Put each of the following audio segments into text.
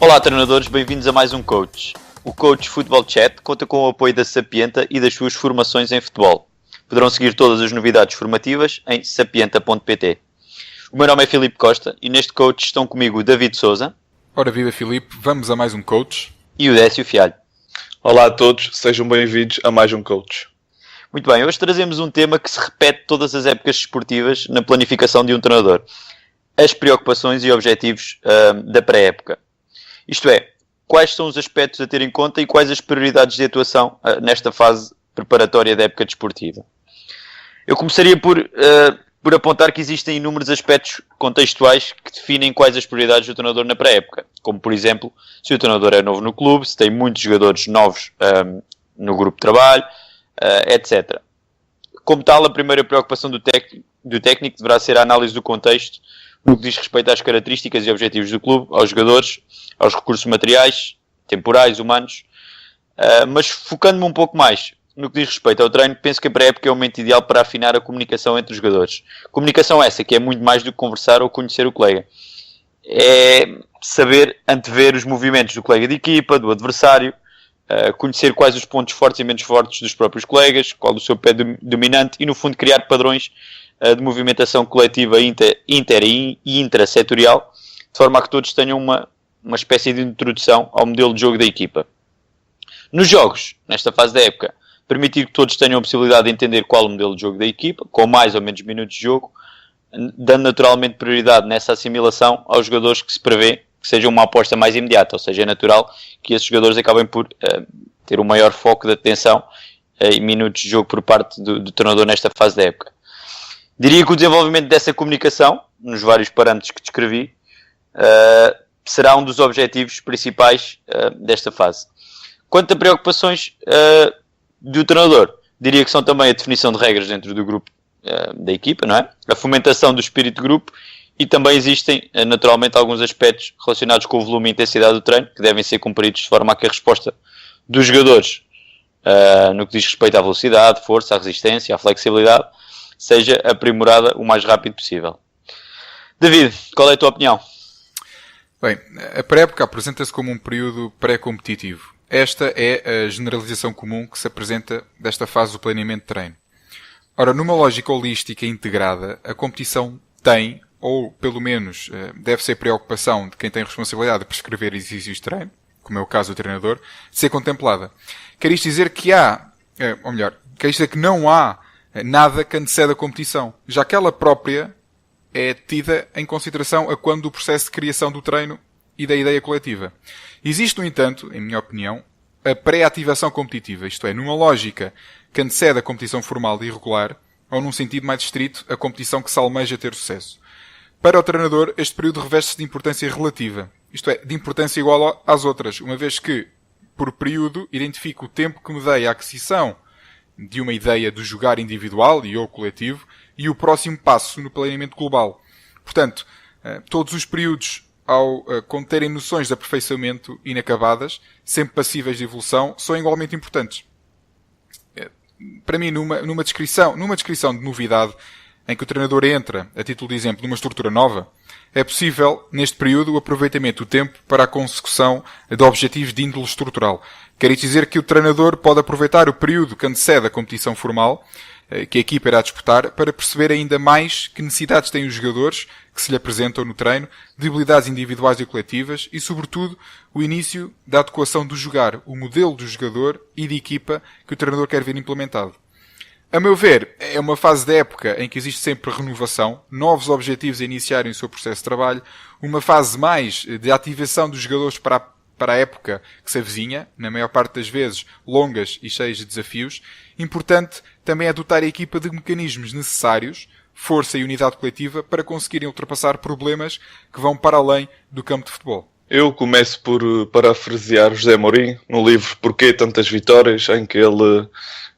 Olá treinadores, bem-vindos a mais um Coach. O Coach Futebol Chat conta com o apoio da Sapienta e das suas formações em futebol. Poderão seguir todas as novidades formativas em sapienta.pt. O meu nome é Filipe Costa e neste Coach estão comigo o David Souza. Ora viva Filipe, vamos a mais um Coach. E o Décio Fialho. Olá a todos, sejam bem-vindos a mais um Coach. Muito bem, hoje trazemos um tema que se repete todas as épocas desportivas na planificação de um treinador. As preocupações e objetivos da pré-época. Isto é, quais são os aspectos a ter em conta e quais as prioridades de atuação nesta fase preparatória da época desportiva. Eu começaria por apontar que existem inúmeros aspectos contextuais que definem quais as prioridades do treinador na pré-época. Como, por exemplo, se o treinador é novo no clube, se tem muitos jogadores novos no grupo de trabalho, etc. Como tal, a primeira preocupação do técnico deverá ser a análise do contexto no que diz respeito às características e objetivos do clube, aos jogadores, aos recursos materiais, temporais, humanos. Mas focando-me um pouco mais no que diz respeito ao treino, penso que a pré-época é o momento ideal para afinar a comunicação entre os jogadores. Comunicação essa que é muito mais do que conversar ou conhecer o colega. É saber antever os movimentos do colega de equipa, do adversário, conhecer quais os pontos fortes e menos fortes dos próprios colegas, qual o seu pé dominante e, no fundo, criar padrões de movimentação coletiva inter e intrasetorial, de forma a que todos tenham uma espécie de introdução ao modelo de jogo da equipa. Nos jogos, nesta fase da época, permitir que todos tenham a possibilidade de entender qual o modelo de jogo da equipa, com mais ou menos minutos de jogo, dando naturalmente prioridade nessa assimilação aos jogadores que se prevê que seja uma aposta mais imediata, ou seja, é natural que esses jogadores acabem por ter um maior foco de atenção e minutos de jogo por parte do treinador nesta fase da época. Diria que o desenvolvimento dessa comunicação, nos vários parâmetros que descrevi, será um dos objetivos principais desta fase. Quanto a preocupações do treinador, diria que são também a definição de regras dentro do grupo da equipa, não é? A fomentação do espírito de grupo. E também existem, naturalmente, alguns aspectos relacionados com o volume e intensidade do treino que devem ser cumpridos de forma a que a resposta dos jogadores, no que diz respeito à velocidade, força, à resistência, à flexibilidade, seja aprimorada o mais rápido possível. David, qual é a tua opinião? Bem, a pré-época apresenta-se como um período pré-competitivo. Esta é a generalização comum que se apresenta desta fase do planeamento de treino. Ora, numa lógica holística integrada, a competição tem, ou pelo menos deve ser preocupação de quem tem responsabilidade de prescrever exercícios de treino, como é o caso do treinador, de ser contemplada. Quer isto dizer que quer isto dizer que não há nada que antecede a competição, já que ela própria é tida em consideração a quando o processo de criação do treino e da ideia coletiva. Existe, no entanto, em minha opinião, a pré-ativação competitiva, isto é, numa lógica que antecede a competição formal e regular, ou num sentido mais estrito, a competição que se almeja ter sucesso. Para o treinador, este período reveste-se de importância relativa, isto é, de importância igual às outras, uma vez que, por período, identifico o tempo que me dei à aquisição de uma ideia do jogar individual e ou coletivo e o próximo passo no planeamento global. Portanto, todos os períodos, ao conterem noções de aperfeiçoamento inacabadas, sempre passíveis de evolução, são igualmente importantes. Para mim, numa descrição de novidade, em que o treinador entra, a título de exemplo, numa estrutura nova, é possível, neste período, o aproveitamento do tempo para a consecução de objetivos de índole estrutural. Quer dizer que o treinador pode aproveitar o período que antecede a competição formal, que a equipa irá disputar, para perceber ainda mais que necessidades têm os jogadores que se lhe apresentam no treino, debilidades individuais e coletivas e, sobretudo, o início da adequação do jogar, o modelo do jogador e de equipa que o treinador quer ver implementado. A meu ver, é uma fase da época em que existe sempre renovação, novos objetivos a iniciarem o seu processo de trabalho, uma fase mais de ativação dos jogadores para a época que se avizinha, na maior parte das vezes longas e cheias de desafios. Importante também é dotar a equipa de mecanismos necessários, força e unidade coletiva para conseguirem ultrapassar problemas que vão para além do campo de futebol. Eu começo por parafrasear José Mourinho no livro Porquê Tantas Vitórias, em que ele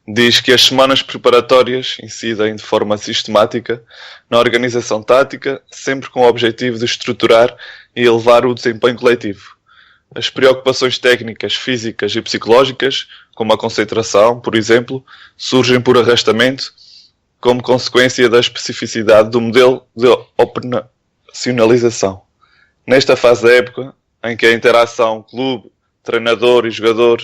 diz que as semanas preparatórias incidem de forma sistemática na organização tática, sempre com o objetivo de estruturar e elevar o desempenho coletivo. As preocupações técnicas, físicas e psicológicas, como a concentração, por exemplo, surgem por arrastamento, como consequência da especificidade do modelo de operacionalização. Nesta fase da época, em que a interação clube, treinador e jogador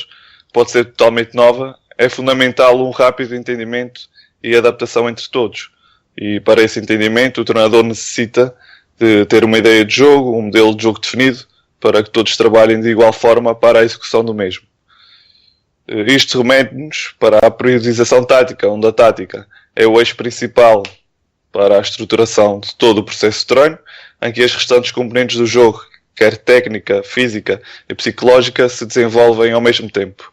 pode ser totalmente nova, é fundamental um rápido entendimento e adaptação entre todos. E para esse entendimento, o treinador necessita de ter uma ideia de jogo, um modelo de jogo definido, para que todos trabalhem de igual forma para a execução do mesmo. Isto remete-nos para a periodização tática, onde a tática é o eixo principal para a estruturação de todo o processo de treino, em que as restantes componentes do jogo, quer técnica, física e psicológica, se desenvolvem ao mesmo tempo.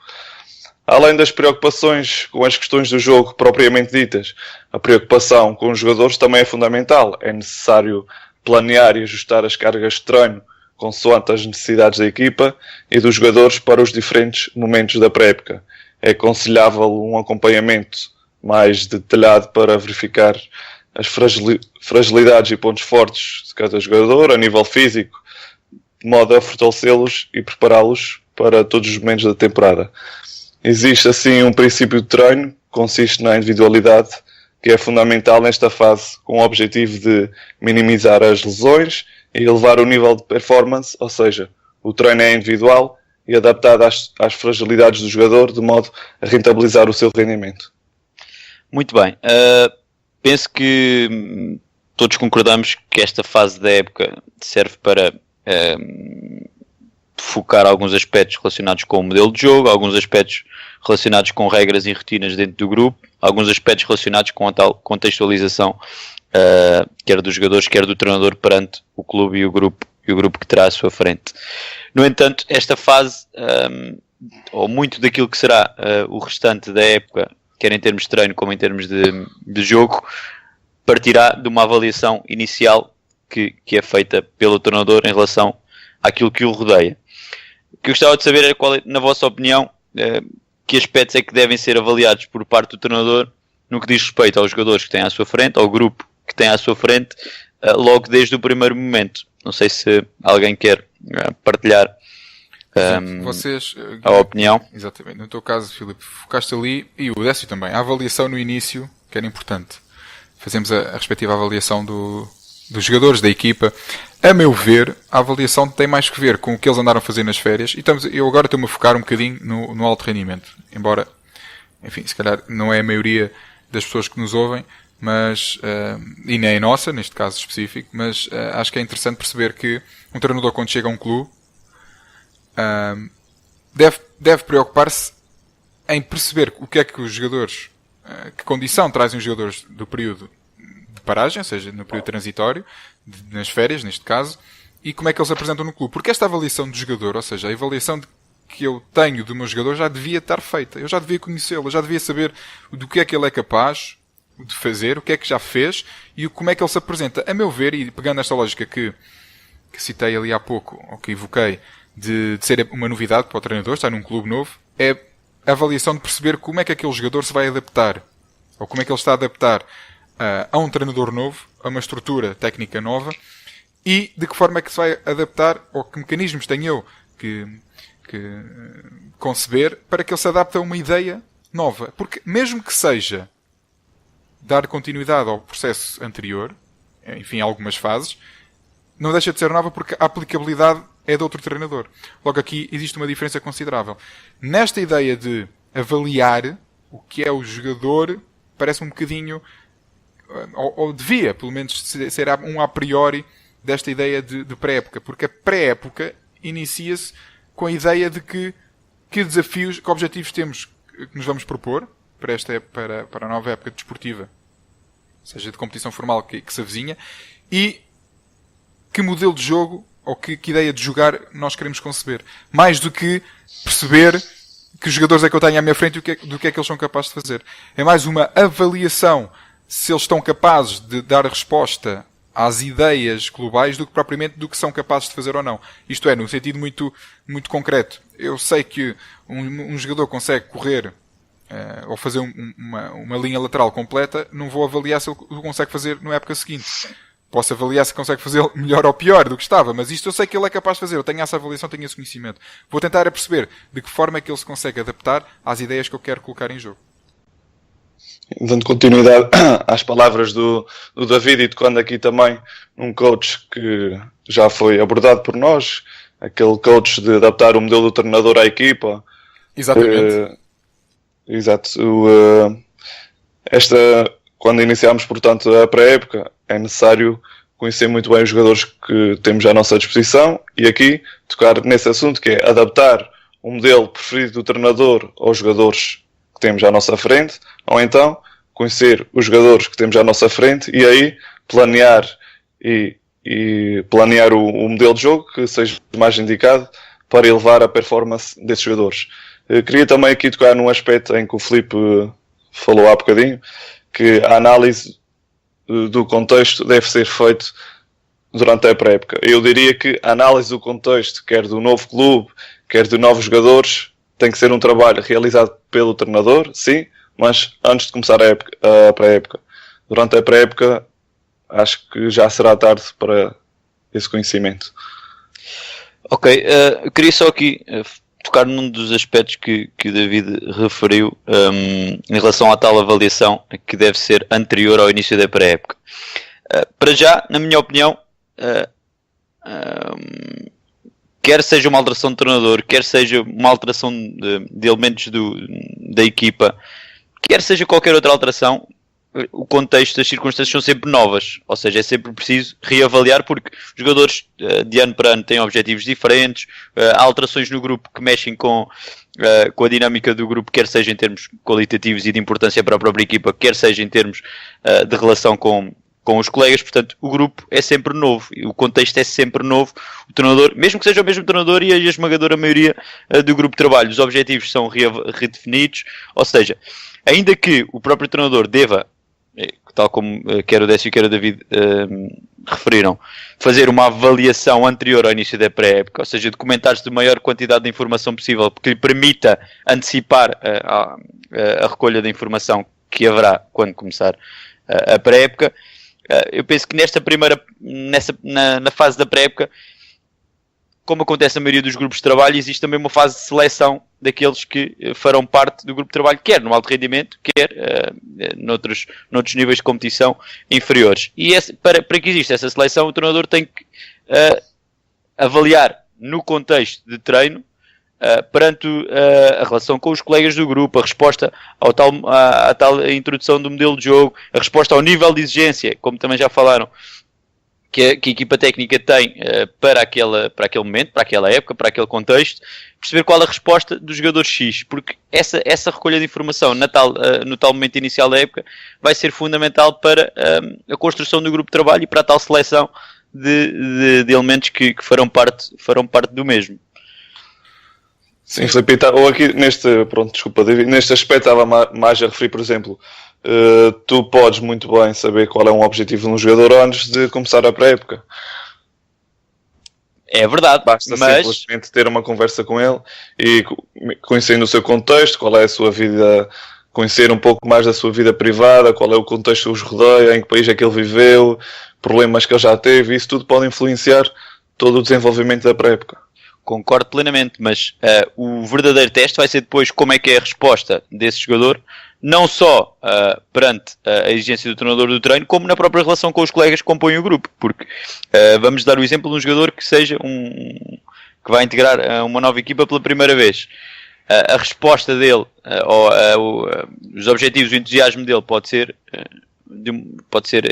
Além das preocupações com as questões do jogo propriamente ditas, a preocupação com os jogadores também é fundamental. É necessário planear e ajustar as cargas de treino consoante as necessidades da equipa e dos jogadores para os diferentes momentos da pré-época. É aconselhável um acompanhamento mais detalhado para verificar as fragilidades e pontos fortes de cada jogador a nível físico, de modo a fortalecê-los e prepará-los para todos os momentos da temporada. Existe assim um princípio de treino que consiste na individualidade, que é fundamental nesta fase, com o objetivo de minimizar as lesões e elevar o nível de performance, ou seja, o treino é individual e adaptado às fragilidades do jogador, de modo a rentabilizar o seu rendimento. Muito bem. Penso que todos concordamos que esta fase da época serve para focar alguns aspectos relacionados com o modelo de jogo, alguns aspectos relacionados com regras e rotinas dentro do grupo, alguns aspectos relacionados com a tal contextualização quer dos jogadores, quer do treinador perante o clube e o grupo que terá à sua frente. No entanto, esta fase, ou muito daquilo que será o restante da época, quer em termos de treino como em termos de jogo, partirá de uma avaliação inicial que é feita pelo treinador em relação àquilo que o rodeia. O que eu gostava de saber é qual é, na vossa opinião, que aspectos é que devem ser avaliados por parte do treinador no que diz respeito aos jogadores que têm à sua frente, ao grupo que tem à sua frente, logo desde o primeiro momento. Não sei se alguém quer partilhar vocês, a opinião. Exatamente. No teu caso, Filipe, focaste ali, e o Décio também, a avaliação no início, que era importante. Fazemos a respectiva avaliação dos jogadores, da equipa. A meu ver, a avaliação tem mais que ver com o que eles andaram a fazer nas férias. E eu agora estou-me a focar um bocadinho no alto rendimento. Embora, enfim, se calhar não é a maioria das pessoas que nos ouvem, mas, e nem a nossa, neste caso específico, mas acho que é interessante perceber que um treinador, quando chega a um clube, deve preocupar-se em perceber o que é que os jogadores, que condição trazem os jogadores do período de paragem, ou seja, no período transitório, nas férias, neste caso, e como é que eles apresentam no clube. Porque esta avaliação do jogador, ou seja, a avaliação que eu tenho do meu jogador já devia estar feita. Eu já devia conhecê-lo, eu já devia saber do que é que ele é capaz de fazer, o que é que já fez e como é que ele se apresenta. A meu ver, e pegando esta lógica que citei ali há pouco, ou que evoquei, de ser uma novidade para o treinador, estar num clube novo, é a avaliação de perceber como é que aquele jogador se vai adaptar, ou como é que ele está a adaptar a um treinador novo, a uma estrutura técnica nova, e de que forma é que se vai adaptar, ou que mecanismos tenho eu que conceber para que ele se adapte a uma ideia nova. Porque mesmo que seja dar continuidade ao processo anterior, enfim, algumas fases, não deixa de ser nova porque a aplicabilidade é de outro treinador. Logo aqui existe uma diferença considerável. Nesta ideia de avaliar o que é o jogador, parece um bocadinho, ou devia, pelo menos, ser um a priori desta ideia de pré-época. Porque a pré-época inicia-se com a ideia de que desafios, que objetivos temos que nos vamos propor para a nova época desportiva, seja de competição formal que se avizinha, e que modelo de jogo ou que ideia de jogar nós queremos conceber. Mais do que perceber que jogadores é que eu tenho à minha frente e do que é que eles são capazes de fazer. É mais uma avaliação se eles estão capazes de dar resposta às ideias globais do que propriamente do que são capazes de fazer ou não. Isto é, num sentido muito, muito concreto. Eu sei que um jogador consegue correr ou fazer uma linha lateral completa, não vou avaliar se ele o consegue fazer na época seguinte. Posso avaliar se consegue fazer melhor ou pior do que estava, mas isto eu sei que ele é capaz de fazer. Eu tenho essa avaliação, tenho esse conhecimento. Vou tentar perceber de que forma é que ele se consegue adaptar às ideias que eu quero colocar em jogo. Dando continuidade às palavras do David e tocando aqui também num coach que já foi abordado por nós, aquele coach de adaptar o modelo do treinador à equipa. Exatamente. Exato. Quando iniciámos, portanto, a pré-época, é necessário conhecer muito bem os jogadores que temos à nossa disposição e aqui tocar nesse assunto, que é adaptar o modelo preferido do treinador aos jogadores que temos à nossa frente, ou então conhecer os jogadores que temos à nossa frente e aí planear planear o modelo de jogo que seja mais indicado para elevar a performance desses jogadores. Queria também aqui tocar num aspecto em que o Filipe falou há bocadinho, que a análise do contexto deve ser feito durante a pré-época. Eu diria que a análise do contexto, quer do novo clube, quer de novos jogadores, tem que ser um trabalho realizado pelo treinador, sim, mas antes de começar a pré-época. Durante a pré-época, acho que já será tarde para esse conhecimento. Ok, eu queria só aqui tocar num dos aspectos que o David referiu em relação à tal avaliação que deve ser anterior ao início da pré-época. Para já, na minha opinião, quer seja uma alteração de treinador, quer seja uma alteração de elementos da equipa, quer seja qualquer outra alteração, o contexto, as circunstâncias são sempre novas, ou seja, é sempre preciso reavaliar porque os jogadores de ano para ano têm objetivos diferentes, há alterações no grupo que mexem com a dinâmica do grupo, quer seja em termos qualitativos e de importância para a própria equipa, quer seja em termos de relação com os colegas, portanto o grupo é sempre novo, o contexto é sempre novo, o treinador, mesmo que seja o mesmo treinador e a esmagadora maioria do grupo de trabalho, os objetivos são redefinidos, ou seja, ainda que o próprio treinador deva, tal como quer o Décio e quer o David referiram, fazer uma avaliação anterior ao início da pré-época, ou seja, documentar-se de maior quantidade de informação possível, que lhe permita antecipar a recolha da informação que haverá quando começar a pré-época. Eu penso que na fase da pré-época, como acontece na maioria dos grupos de trabalho, existe também uma fase de seleção daqueles que farão parte do grupo de trabalho, quer no alto rendimento, quer noutros níveis de competição inferiores. E para que exista essa seleção, o treinador tem que avaliar no contexto de treino, perante a relação com os colegas do grupo, a resposta à tal introdução do modelo de jogo, a resposta ao nível de exigência, como também já falaram, que a equipa técnica tem para aquele momento, para aquela época, para aquele contexto, perceber qual a resposta do jogador X, porque essa recolha de informação no tal momento inicial da época vai ser fundamental para a construção do grupo de trabalho e para a tal seleção de elementos que farão parte do mesmo. Sim, Filipe, ou aqui neste aspecto estava mais a referir, por exemplo, tu podes muito bem saber qual é um objetivo de um jogador antes de começar a pré-época. É verdade, basta simplesmente ter uma conversa com ele e conhecendo o seu contexto, qual é a sua vida, conhecer um pouco mais da sua vida privada, qual é o contexto que os rodeia, em que país é que ele viveu, problemas que ele já teve, isso tudo pode influenciar todo o desenvolvimento da pré-época. Concordo plenamente, mas o verdadeiro teste vai ser depois como é que é a resposta desse jogador, não só perante a exigência do treinador do treino, como na própria relação com os colegas que compõem o grupo, porque vamos dar o exemplo de um jogador que seja que vai integrar uma nova equipa pela primeira vez. A resposta dele, os objetivos, o entusiasmo dele pode ser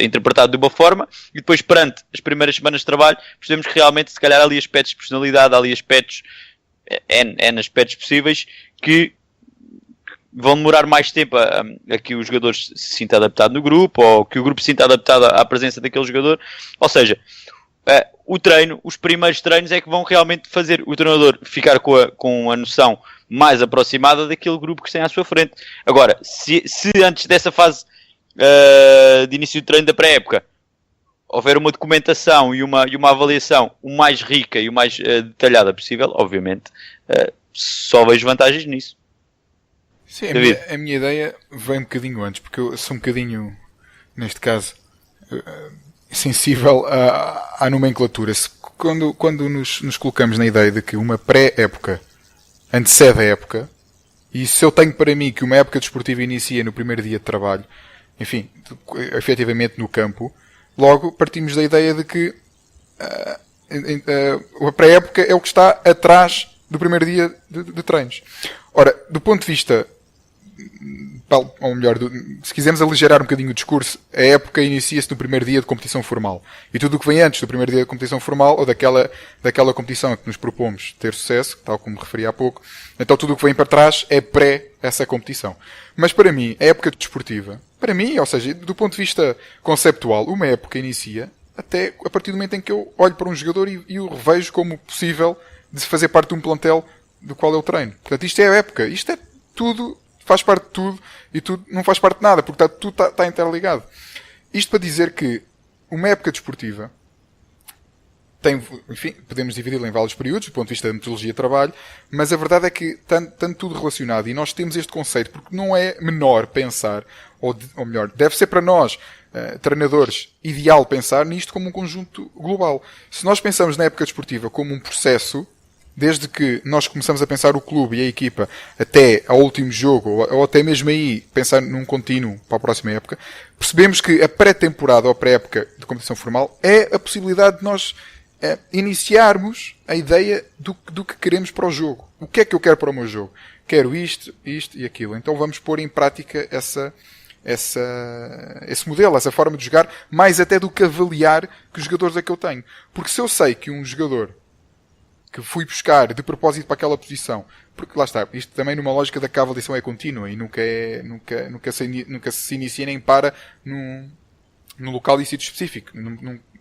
interpretado de uma forma e depois perante as primeiras semanas de trabalho percebemos que realmente se calhar há ali aspectos de personalidade, há ali aspectos N aspectos possíveis que vão demorar mais tempo a que o jogador se sinta adaptado no grupo ou que o grupo se sinta adaptado à presença daquele jogador, ou seja, os primeiros treinos é que vão realmente fazer o treinador ficar com a noção mais aproximada daquele grupo que tem à sua frente. Agora, se antes dessa fase de início de treino da pré-época houver uma documentação e uma avaliação o mais rica e o mais detalhada possível, obviamente só vejo vantagens nisso. Sim, a minha ideia vem um bocadinho antes, porque eu sou um bocadinho, neste caso, sensível à nomenclatura. Quando nos colocamos na ideia de que uma pré-época antecede a época, e se eu tenho para mim que uma época desportiva inicia no primeiro dia de trabalho, enfim, efetivamente no campo, logo partimos da ideia de que a pré-época é o que está atrás do primeiro dia de treinos. Ora, do ponto de vista, ou melhor, se quisermos aligerar um bocadinho o discurso, a época inicia-se no primeiro dia de competição formal. E tudo o que vem antes do primeiro dia de competição formal, ou daquela competição que nos propomos ter sucesso, tal como me referi há pouco, então tudo o que vem para trás é pré essa competição. Mas para mim, a época desportiva, para mim, ou seja, do ponto de vista conceptual, uma época inicia até a partir do momento em que eu olho para um jogador e o revejo como possível de fazer parte de um plantel do qual eu treino. Portanto, isto é a época. Isto é tudo, faz parte de tudo e tudo não faz parte de nada, porque tudo está interligado. Isto para dizer que uma época desportiva tem, enfim, podemos dividi-la em vários períodos, do ponto de vista da metodologia de trabalho, mas a verdade é que está tudo relacionado e nós temos este conceito, porque não é menor pensar, ou melhor, deve ser para nós, treinadores, ideal pensar nisto como um conjunto global. Se nós pensamos na época desportiva como um processo, desde que nós começamos a pensar o clube e a equipa até ao último jogo, ou até mesmo aí pensar num contínuo para a próxima época, percebemos que a pré-temporada ou a pré-época de competição formal é a possibilidade de nós iniciarmos a ideia do que queremos para o jogo. O que é que eu quero para o meu jogo? Quero isto e aquilo. Então vamos pôr em prática esse modelo, essa forma de jogar, mais até do que avaliar que jogadores é que eu tenho. Porque se eu sei que um jogador que fui buscar de propósito para aquela posição, porque lá está, isto também numa lógica da que a avaliação é contínua e nunca se inicia nem para num local e sítio específico,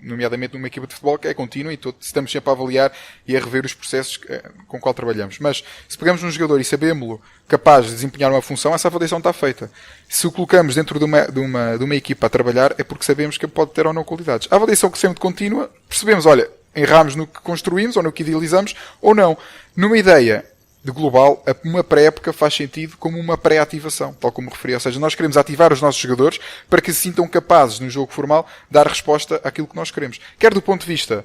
nomeadamente numa equipa de futebol que é contínua e estamos sempre a avaliar e a rever os processos com o qual trabalhamos. Mas se pegamos um jogador e sabemos-lo capaz de desempenhar uma função, essa avaliação está feita. Se o colocamos dentro de uma equipa a trabalhar, é porque sabemos que pode ter ou não qualidades. A avaliação que sempre contínua, percebemos, olha, erramos no que construímos ou no que idealizamos ou não. Numa ideia de global, uma pré-época faz sentido como uma pré-ativação, tal como me referi. Ou seja, nós queremos ativar os nossos jogadores para que se sintam capazes, no jogo formal, dar resposta àquilo que nós queremos. Quer do ponto de vista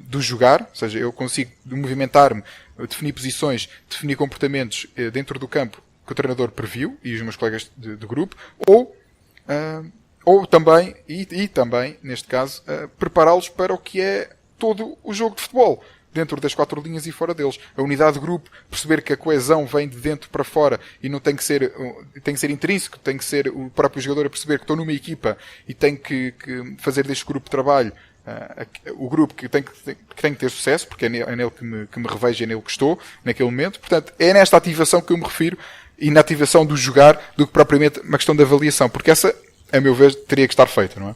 do jogar, ou seja, eu consigo movimentar-me, definir posições, definir comportamentos dentro do campo que o treinador previu, e os meus colegas de grupo, ou também, e também, neste caso, prepará-los para o que é todo o jogo de futebol, dentro das 4 linhas e fora deles. A unidade de grupo, perceber que a coesão vem de dentro para fora e não tem que ser intrínseco, tem que ser o próprio jogador a perceber que estou numa equipa e tenho que fazer deste grupo de trabalho o grupo que tem que ter sucesso, porque é nele que me revejo, é nele que estou, naquele momento. Portanto, é nesta ativação que eu me refiro e na ativação do jogar do que propriamente uma questão de avaliação, porque essa, a meu ver, teria que estar feita, não é?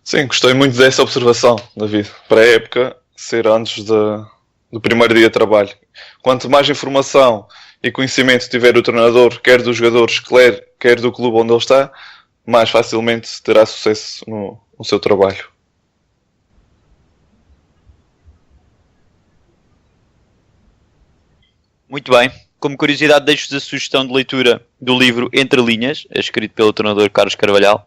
Sim, gostei muito dessa observação, David. Para a época, ser antes do primeiro dia de trabalho. Quanto mais informação e conhecimento tiver o treinador, quer dos jogadores, quer do clube onde ele está, mais facilmente terá sucesso no seu trabalho. Muito bem. Como curiosidade, deixo-vos a sugestão de leitura do livro Entre Linhas, escrito pelo treinador Carlos Carvalhal,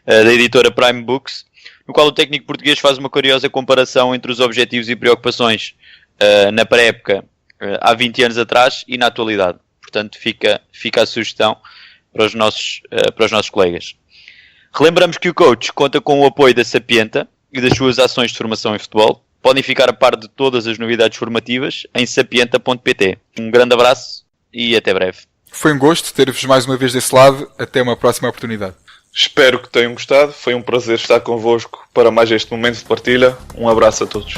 da editora Prime Books, no qual o técnico português faz uma curiosa comparação entre os objetivos e preocupações na pré-época há 20 anos atrás e na atualidade. Portanto, fica a sugestão para os nossos colegas. Relembramos que o coach conta com o apoio da Sapienta e das suas ações de formação em futebol. Podem ficar a par de todas as novidades formativas em sapienta.pt. Um grande abraço e até breve. Foi um gosto ter-vos mais uma vez desse lado. Até uma próxima oportunidade. Espero que tenham gostado. Foi um prazer estar convosco para mais este momento de partilha. Um abraço a todos.